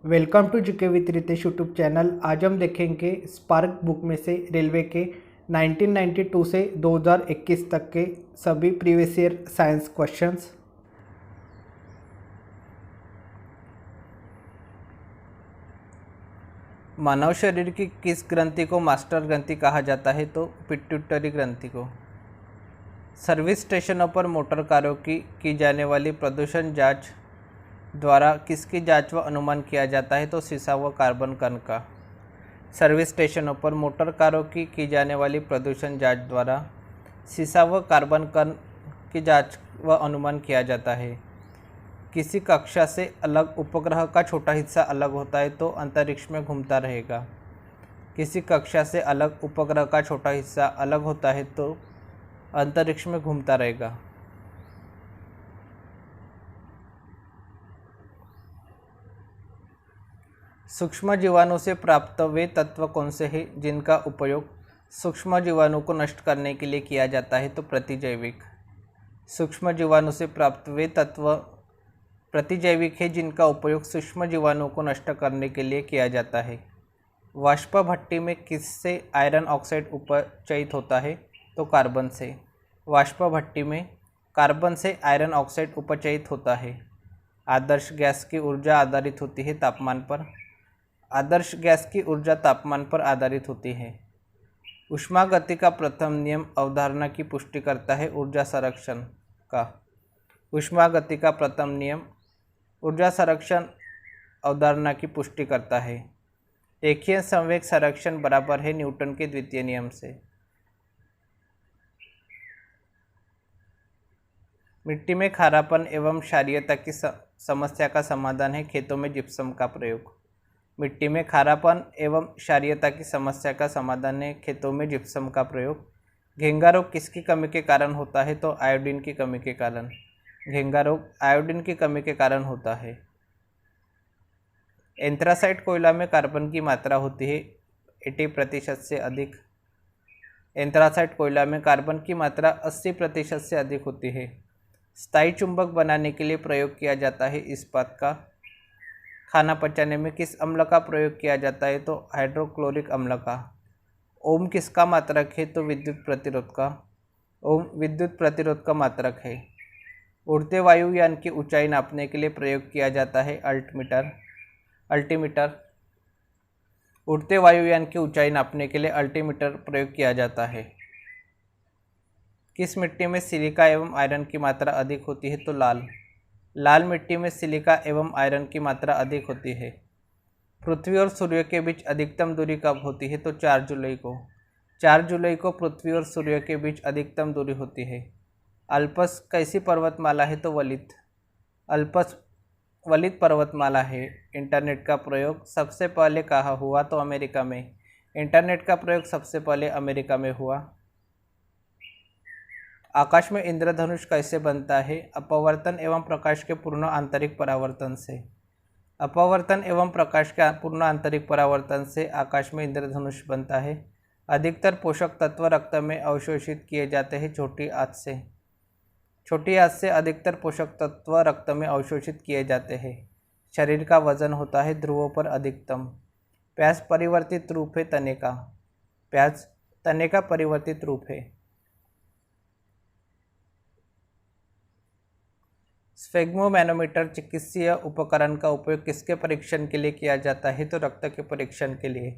Welcome to GK with Ritesh YouTube channel. आज हम देखेंगे स्पार्क बुक में से रेलवे के 1992 से 2021 तक के सभी प्रीवियस ईयर साइंस क्वेश्चंस। मानव शरीर की किस ग्रंथि को मास्टर ग्रंथि कहा जाता है? तो पिट्यूटरी ग्रंथि को। सर्विस स्टेशनों पर मोटर कारों की जाने वाली प्रदूषण जांच द्वारा किसकी जांच व अनुमान किया जाता है? तो सीसा व कार्बन कण का। सर्विस स्टेशनों पर मोटर कारों की जाने वाली प्रदूषण जांच द्वारा सीसा व कार्बन कण की जांच व अनुमान किया जाता है। किसी कक्षा से अलग उपग्रह का छोटा हिस्सा अलग होता है तो अंतरिक्ष में घूमता रहेगा। किसी कक्षा से अलग उपग्रह का छोटा हिस्सा अलग होता है तो अंतरिक्ष में घूमता रहेगा। सूक्ष्म जीवाणु से प्राप्त वे तत्व कौन से हैं जिनका उपयोग सूक्ष्म जीवाणु को नष्ट करने के लिए किया जाता है? तो प्रतिजैविक। सूक्ष्म जीवाणु से प्राप्त वे तत्व प्रतिजैविक है जिनका उपयोग सूक्ष्म जीवाणु को नष्ट करने के लिए किया जाता है। वाष्प भट्टी में किससे आयरन ऑक्साइड उपचयित होता है? तो कार्बन से। वाष्प भट्टी में कार्बन से आयरन ऑक्साइड उपचयित होता है। आदर्श गैस की ऊर्जा आधारित होती है तापमान पर। आदर्श गैस की ऊर्जा तापमान पर आधारित होती है। ऊष्मागति का प्रथम नियम अवधारणा की पुष्टि करता है ऊर्जा संरक्षण का। ऊष्मागति का प्रथम नियम ऊर्जा संरक्षण अवधारणा की पुष्टि करता है। रेखीय संवेग संरक्षण बराबर है न्यूटन के द्वितीय नियम से। मिट्टी में खारापन एवं क्षारीयता की समस्या का समाधान है खेतों में जिप्सम का प्रयोग। मिट्टी में खारापन एवं क्षारीयता की समस्या का समाधान है खेतों में जिप्सम का प्रयोग। घेंगा रोग किसकी कमी के कारण होता है? तो आयोडीन की कमी के कारण। घेंगा रोग आयोडीन की कमी के कारण होता है। एंथ्रासाइट कोयला में कार्बन की मात्रा होती है 80% से अधिक। एंथ्रासाइट कोयला में कार्बन की मात्रा 80% से अधिक होती है। स्थायी चुंबक बनाने के लिए प्रयोग किया जाता है इस्पात का। खाना पचाने में किस अम्ल का प्रयोग किया जाता है? तो हाइड्रोक्लोरिक अम्ल का। ओम किसका मात्रक है? तो विद्युत प्रतिरोध का। ओम विद्युत प्रतिरोध का मात्रक है। उड़ते वायुयान की ऊंचाई नापने के लिए प्रयोग किया जाता है अल्टीमीटर। उड़ते वायुयान की ऊंचाई नापने के लिए अल्टीमीटर प्रयोग किया जाता है। किस मिट्टी में सिलिका एवं आयरन की मात्रा अधिक होती है? तो लाल मिट्टी में सिलिका एवं आयरन की मात्रा अधिक होती है। पृथ्वी और सूर्य के बीच अधिकतम दूरी कब होती है? तो 4 जुलाई को। 4 जुलाई को पृथ्वी और सूर्य के बीच अधिकतम दूरी होती है। अल्पस कैसी पर्वतमाला है? तो वलित। अल्पस वलित पर्वतमाला है। इंटरनेट का प्रयोग सबसे पहले कहाँ हुआ? तो अमेरिका में। इंटरनेट का प्रयोग सबसे पहले अमेरिका में हुआ। आकाश में इंद्रधनुष कैसे बनता है? अपवर्तन एवं प्रकाश के पूर्ण आंतरिक परावर्तन से। अपवर्तन एवं प्रकाश के पूर्ण आंतरिक परावर्तन से आकाश में इंद्रधनुष बनता है। अधिकतर पोषक तत्व रक्त में अवशोषित किए जाते हैं छोटी आंत से। छोटी आंत से अधिकतर पोषक तत्व रक्त में अवशोषित किए जाते हैं। शरीर का वजन होता है ध्रुवों पर अधिकतम। प्याज परिवर्तित रूप है तने का। प्याज तने का परिवर्तित रूप है। स्फेग्मोमैनोमीटर चिकित्सीय उपकरण का उपयोग किसके परीक्षण के लिए किया जाता है? तो रक्त के परीक्षण के लिए।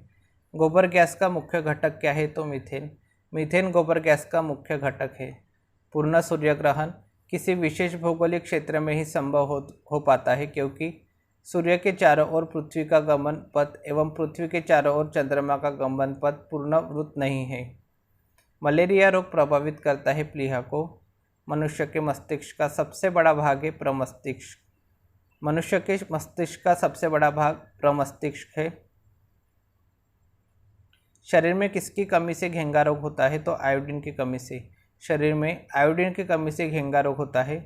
गोबर गैस का मुख्य घटक क्या है? तो मीथेन। मीथेन गोबर गैस का मुख्य घटक है। पूर्ण सूर्यग्रहण किसी विशेष भौगोलिक क्षेत्र में ही संभव हो पाता है क्योंकि सूर्य के चारों ओर पृथ्वी का गमन पथ एवं पृथ्वी के चारों ओर चंद्रमा का गमन पथ पूर्ण वृत्त नहीं है। मलेरिया रोग प्रभावित करता है प्लीहा को। मनुष्य के मस्तिष्क का सबसे बड़ा भाग है प्रमस्तिष्क। मनुष्य के मस्तिष्क का सबसे बड़ा भाग प्रमस्तिष्क है। शरीर में किसकी कमी से घेंगा रोग होता है? तो आयोडीन की कमी से। शरीर में आयोडीन की कमी से घेंगा रोग होता है।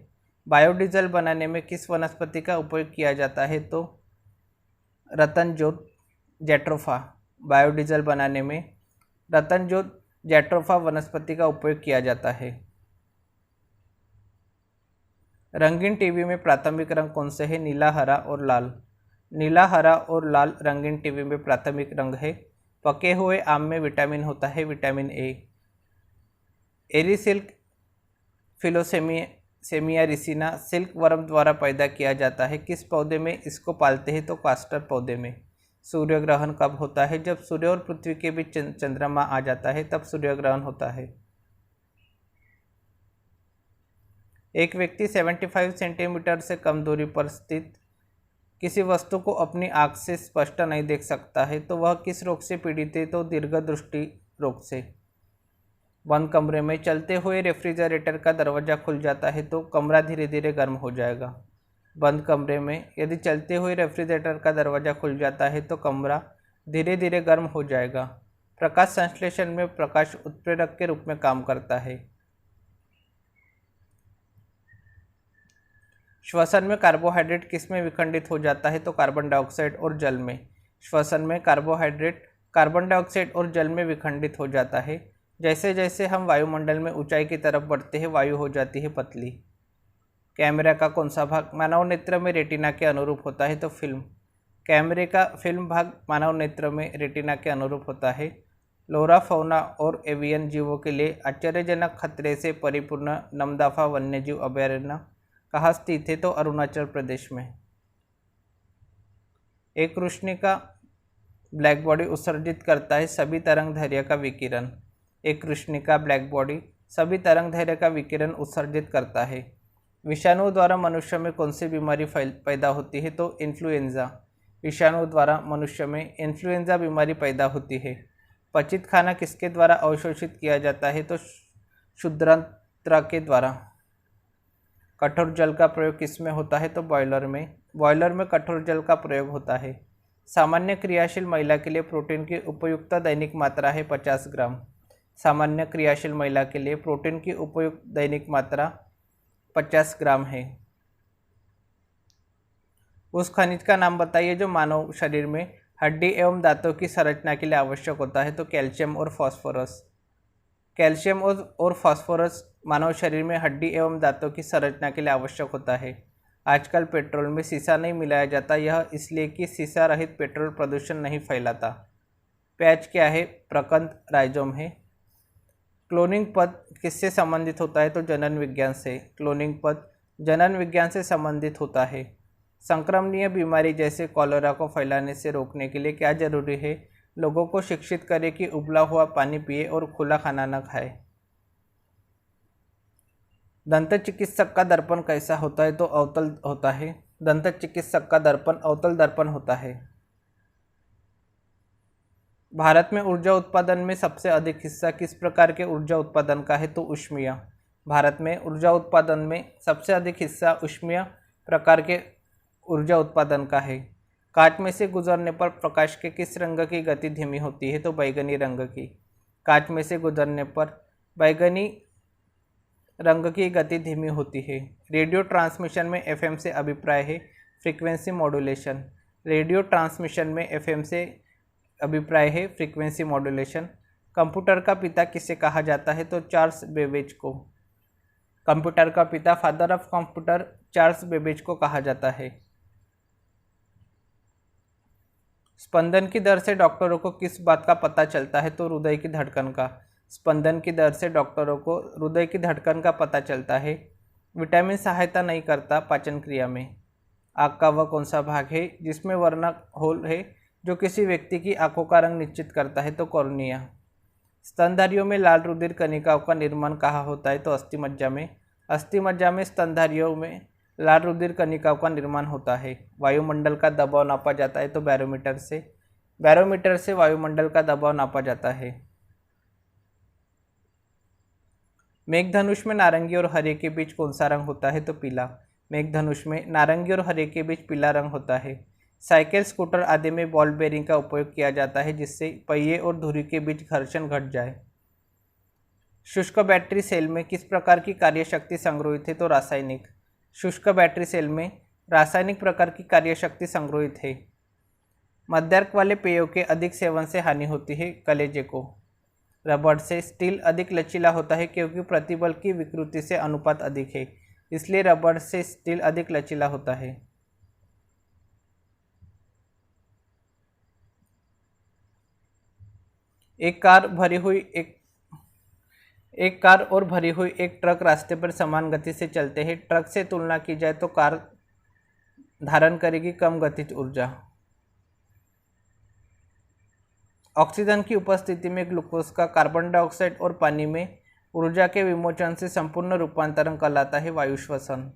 बायोडीजल बनाने में किस वनस्पति का उपयोग किया जाता है? तो रतनजोत जैट्रोफा। बायोडीजल बनाने में रतनजोत जैट्रोफा वनस्पति का उपयोग किया जाता है। रंगीन टीवी में प्राथमिक रंग कौन से हैं? नीला, हरा और लाल। नीला, हरा और लाल रंगीन टीवी में प्राथमिक रंग है। पके हुए आम में विटामिन होता है, विटामिन ए। एरी सिल्क फिलोसेमिया रिसिना सिल्क वर्म द्वारा पैदा किया जाता है। किस पौधे में इसको पालते हैं? तो कास्टर पौधे में। सूर्य ग्रहण कब होता है? जब सूर्य और पृथ्वी के बीच चंद्रमा आ जाता है तब सूर्य ग्रहण होता है। एक व्यक्ति 75 सेंटीमीटर से कम दूरी पर स्थित किसी वस्तु को अपनी आँख से स्पष्ट नहीं देख सकता है तो वह किस रोग से पीड़ित है? तो दीर्घदृष्टि रोग से। बंद कमरे में चलते हुए रेफ्रिजरेटर का दरवाज़ा खुल जाता है तो कमरा धीरे धीरे गर्म हो जाएगा। बंद कमरे में यदि चलते हुए रेफ्रिजरेटर का दरवाज़ा खुल जाता है तो कमरा धीरे धीरे गर्म हो जाएगा। प्रकाश संश्लेषण में प्रकाश उत्प्रेरक के रूप में काम करता है। श्वसन में कार्बोहाइड्रेट किस में विखंडित हो जाता है? तो कार्बन डाइऑक्साइड और जल में। श्वसन में कार्बोहाइड्रेट कार्बन डाइऑक्साइड और जल में विखंडित हो जाता है। जैसे जैसे हम वायुमंडल में ऊंचाई की तरफ बढ़ते हैं वायु हो जाती है पतली। कैमरा का कौन सा भाग मानव नेत्र में रेटिना के अनुरूप होता है? तो फिल्म। कैमरे का फिल्म भाग मानव नेत्र में रेटिना के अनुरूप होता है। लोरा फौना और एवियन जीवों के लिए आश्चर्यजनक खतरे से परिपूर्ण नमदफा वन्यजीव अभयारण्य कहाँ स्थित है? तो अरुणाचल प्रदेश में। एक कृष्णिका ब्लैक बॉडी उत्सर्जित करता है सभी तरंगदैर्घ्य का विकिरण। एक कृष्णिका ब्लैक बॉडी सभी तरंगदैर्घ्य का विकिरण उत्सर्जित करता है। विषाणु द्वारा मनुष्य में कौन सी बीमारी पैदा होती है? तो इन्फ्लुएंजा। विषाणु द्वारा मनुष्य में इन्फ्लुएंजा बीमारी पैदा होती है। पचित खाना किसके द्वारा अवशोषित किया जाता है? तो क्षुद्रांत्र के द्वारा। कठोर जल का प्रयोग किस में होता है? तो बॉयलर में। बॉयलर में कठोर जल का प्रयोग होता है। सामान्य क्रियाशील महिला के लिए प्रोटीन की उपयुक्त दैनिक मात्रा है 50 ग्राम। सामान्य क्रियाशील महिला के लिए प्रोटीन की उपयुक्त दैनिक मात्रा 50 ग्राम है। उस खनिज का नाम बताइए जो मानव शरीर में हड्डी एवं दांतों की संरचना के लिए आवश्यक होता है। तो कैल्शियम और फास्फोरस। कैल्शियम और फास्फोरस मानव शरीर में हड्डी एवं दांतों की संरचना के लिए आवश्यक होता है। आजकल पेट्रोल में सीसा नहीं मिलाया जाता, यह इसलिए कि सीसा रहित पेट्रोल प्रदूषण नहीं फैलाता। प्याज क्या है? प्रकंद राइजोम है। क्लोनिंग पद किससे संबंधित होता है? तो जनन विज्ञान से। क्लोनिंग पद जनन विज्ञान से संबंधित होता है। संक्रमणीय बीमारी जैसे कॉलेरा को फैलाने से रोकने के लिए क्या जरूरी है? लोगों को शिक्षित करें कि उबला हुआ पानी पिए और खुला खाना न खाए। दंत चिकित्सक का दर्पण कैसा होता है? तो अवतल होता है। दंत चिकित्सक का दर्पण अवतल दर्पण होता है। भारत में ऊर्जा उत्पादन में सबसे अधिक हिस्सा किस प्रकार के ऊर्जा उत्पादन का है? तो ऊष्मीय। भारत में ऊर्जा उत्पादन में सबसे अधिक हिस्सा ऊष्मीय प्रकार के ऊर्जा उत्पादन का है। कांच में से गुजरने पर प्रकाश के किस रंग की गति धीमी होती है? तो बैगनी रंग की। कांच में से गुजरने पर बैगनी रंग की गति धीमी होती है। रेडियो ट्रांसमिशन में एफएम से अभिप्राय है फ्रीक्वेंसी मॉड्यूलेशन। रेडियो ट्रांसमिशन में एफएम से अभिप्राय है फ्रीक्वेंसी मॉड्यूलेशन। कंप्यूटर का पिता किसे कहा जाता है? तो चार्ल्स बेबेज को। कंप्यूटर का पिता father of computer Charles Babbage को कहा जाता है। स्पंदन की दर से डॉक्टरों को किस बात का पता चलता है? तो हृदय की धड़कन का। स्पंदन की दर से डॉक्टरों को हृदय की धड़कन का पता चलता है। विटामिन सहायता नहीं करता पाचन क्रिया में। आँख का वह कौन सा भाग है जिसमें वर्णक होल है जो किसी व्यक्ति की आंखों का रंग निश्चित करता है? तो कॉर्निया। स्तनधारियों में लाल रुधिर कणिकाओं का निर्माण कहाँ होता है? तो अस्थिमज्जा में। अस्थिमज्जा में स्तनधारियों में लाल रुधिर कणिकाओं का निर्माण होता है। वायुमंडल का दबाव नापा जाता है तो बैरोमीटर से। बैरोमीटर से वायुमंडल का दबाव नापा जाता है। मेघधनुष में नारंगी और हरे के बीच कौन सा रंग होता है? तो पीला। मेघधनुष में नारंगी और हरे के बीच पीला रंग होता है। साइकिल, स्कूटर आदि में बॉल बेयरिंग का उपयोग किया जाता है जिससे पहिए और धुरी के बीच घर्षण घट जाए। शुष्क बैटरी सेल में किस प्रकार की कार्यशक्ति संग्रहित है? तो रासायनिक। शुष्क बैटरी सेल में रासायनिक प्रकार की कार्यशक्ति संग्रहित है। मद्यार्क वाले पेयों के अधिक सेवन से हानि होती है कलेजे को। रबड़ से स्टील अधिक लचीला होता है क्योंकि प्रतिबल की विकृति से अनुपात अधिक है, इसलिए रबड़ से स्टील अधिक लचीला होता है। एक कार और भरी हुई एक ट्रक रास्ते पर समान गति से चलते हैं। ट्रक से तुलना की जाए तो कार धारण करेगी कम गतिज ऊर्जा। ऑक्सीजन की उपस्थिति में ग्लूकोज का कार्बन डाइऑक्साइड और पानी में ऊर्जा के विमोचन से संपूर्ण रूपांतरण कहलाता है वायु श्वसन।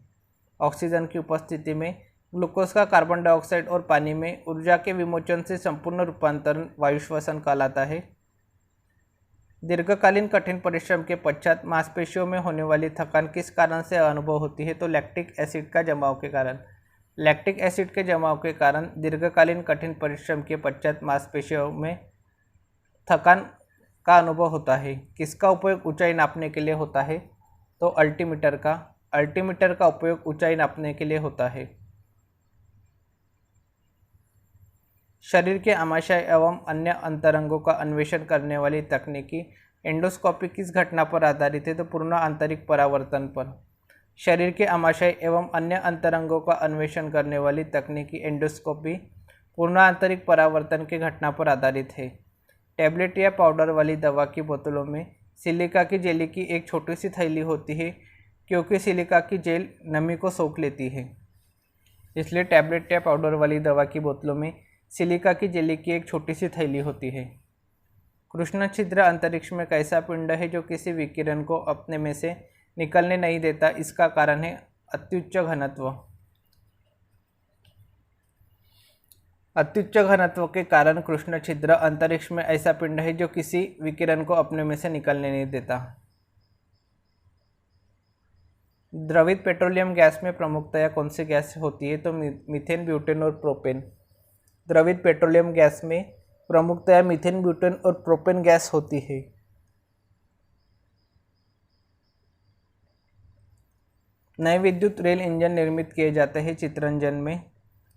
ऑक्सीजन की उपस्थिति में ग्लूकोज का कार्बन डाइऑक्साइड और पानी में ऊर्जा के विमोचन से संपूर्ण रूपांतरण वायु श्वसन कहलाता है। दीर्घकालीन कठिन परिश्रम के पश्चात मांसपेशियों में होने वाली थकान किस कारण से अनुभव होती है? तो लैक्टिक एसिड का जमाव के कारण। लैक्टिक एसिड के जमाव के कारण दीर्घकालीन कठिन परिश्रम के पश्चात मांसपेशियों में थकान का अनुभव होता है। किसका उपयोग ऊंचाई नापने के लिए होता है? तो अल्टीमीटर का। अल्टीमीटर का उपयोग ऊंचाई नापने के लिए होता है। शरीर के आमाशय एवं अन्य अंतरंगों का अन्वेषण करने वाली तकनीकी एंडोस्कोपी किस घटना पर आधारित है? तो पूर्ण आंतरिक परावर्तन पर। शरीर के आमाशय एवं अन्य अंतरंगों का अन्वेषण करने वाली तकनीकी एंडोस्कोपी पूर्ण आंतरिक परावर्तन की घटना पर आधारित है। टैबलेट या पाउडर वाली दवा की बोतलों में सिलिका की जेली की एक छोटी सी थैली होती है, क्योंकि सिलिका की जेल नमी को सोख लेती है, इसलिए टैबलेट या पाउडर वाली दवा की बोतलों में सिलिका की जेली की एक छोटी सी थैली होती है। कृष्ण छिद्र अंतरिक्ष में कैसा पिंड है जो किसी विकिरण को अपने में से निकलने नहीं देता? इसका कारण है अत्युच्च घनत्व। अत्युच्च घनत्व के कारण कृष्ण छिद्र अंतरिक्ष में ऐसा पिंड है जो किसी विकिरण को अपने में से निकलने नहीं देता। द्रवित पेट्रोलियम गैस में प्रमुखतया कौन सी गैस होती है? तो मीथेन, ब्यूटेन और प्रोपेन। द्रवित पेट्रोलियम गैस में प्रमुखतया मीथेन, ब्यूटेन और प्रोपेन गैस होती है। नए विद्युत रेल इंजन निर्मित किए जाते हैं चित्रंजन में।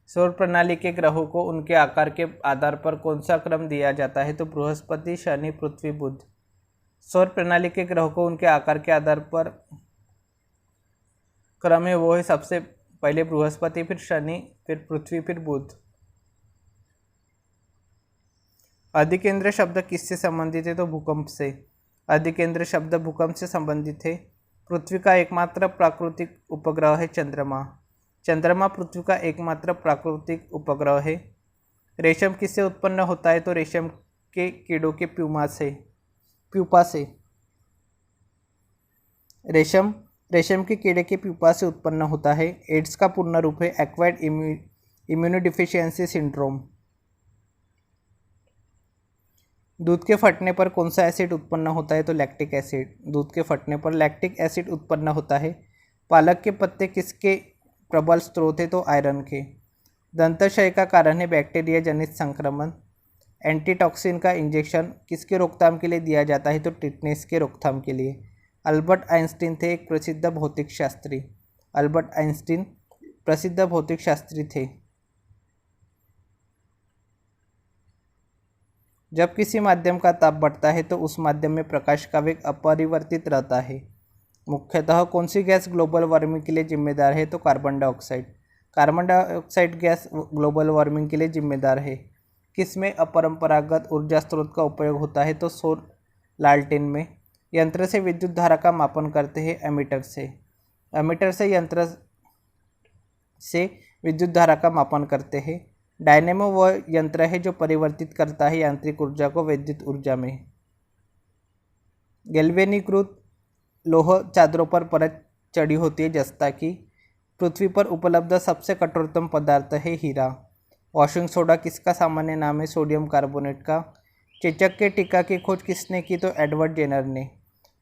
सौर प्रणाली के ग्रहों को उनके आकार के आधार पर कौन सा क्रम दिया जाता है? तो बृहस्पति, शनि, पृथ्वी, बुध। सौर प्रणाली के ग्रहों को उनके आकार के आधार पर क्रम है वो है सबसे पहले बृहस्पति, फिर शनि, फिर पृथ्वी, फिर बुध। अधिकेंद्र शब्द किससे संबंधित है? तो भूकंप से। अधिकेंद्र शब्द भूकंप से संबंधित है। पृथ्वी का एकमात्र प्राकृतिक उपग्रह है चंद्रमा। चंद्रमा पृथ्वी का एकमात्र प्राकृतिक उपग्रह है। रेशम किससे उत्पन्न होता है? तो रेशम के कीड़ों के प्यूपा से। रेशम के कीड़े के प्यूपा से उत्पन्न होता है। एड्स का पूर्ण रूप है एक्वायर्ड इम्यूनोडिफिशियेंसी सिंड्रोम। दूध के फटने पर कौन सा एसिड उत्पन्न होता है? तो लैक्टिक एसिड। दूध के फटने पर लैक्टिक एसिड उत्पन्न होता है। पालक के पत्ते किसके प्रबल स्रोत है? तो आयरन के। दंतक्षय का कारण है बैक्टीरिया जनित संक्रमण। एंटीटॉक्सिन का इंजेक्शन किसके रोकथाम के लिए दिया जाता है? तो टिटनेस के रोकथाम के लिए। अल्बर्ट आइंस्टीन थे एक प्रसिद्ध भौतिक शास्त्री। अल्बर्ट आइंस्टीन प्रसिद्ध भौतिक शास्त्री थे। जब किसी माध्यम का ताप बढ़ता है तो उस माध्यम में प्रकाश का वेग अपरिवर्तित रहता है। मुख्यतः कौन सी गैस ग्लोबल वार्मिंग के लिए जिम्मेदार है? तो carbon dioxide. Carbon dioxide gas global warming के लिए जिम्मेदार है। किसमें अपरंपरागत ऊर्जा स्रोत का उपयोग होता है? तो सौर लालटेन में। यंत्र से विद्युत धारा का मापन करते हैं एमीटर से। एमीटर से यंत्र से विद्युत धारा का मापन करते हैं। डायनेमो वह यंत्र है जो परिवर्तित करता है यांत्रिक ऊर्जा को विद्युत ऊर्जा में। गैल्वेनीकृत लोह चादरों पर परत चढ़ी होती है जस्ता की। पृथ्वी पर उपलब्ध सबसे कठोरतम पदार्थ है हीरा। वॉशिंग सोडा किसका सामान्य नाम है? सोडियम कार्बोनेट का। चेचक के टीका की खोज किसने की? तो एडवर्ड जेनर ने।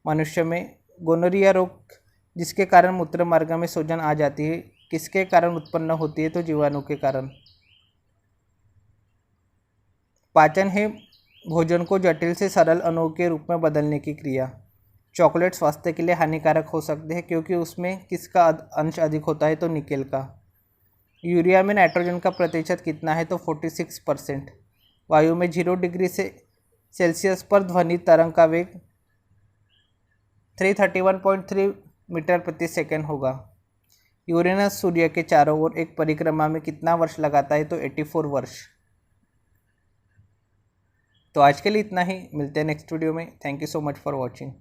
मनुष्य में गोनोरिया रोग जिसके कारण मूत्र मार्ग में सूजन आ जाती है किसके कारण उत्पन्न होती है? तो जीवाणु के कारण। पाचन है भोजन को जटिल से सरल अणुओं के रूप में बदलने की क्रिया। चॉकलेट स्वास्थ्य के लिए हानिकारक हो सकते हैं क्योंकि उसमें किसका अंश अधिक होता है? तो निकेल का। यूरिया में नाइट्रोजन का प्रतिशत कितना है? तो 46%। वायु में 0 डिग्री से सेल्सियस पर ध्वनि तरंग का वेग 331.3 मीटर प्रति सेकंड होगा। यूरेनस सूर्य के चारों ओर एक परिक्रमा में कितना वर्ष लगाता है? तो 84 वर्ष। तो आज के लिए इतना ही, मिलते हैं नेक्स्ट वीडियो में। Thank you so much for watching.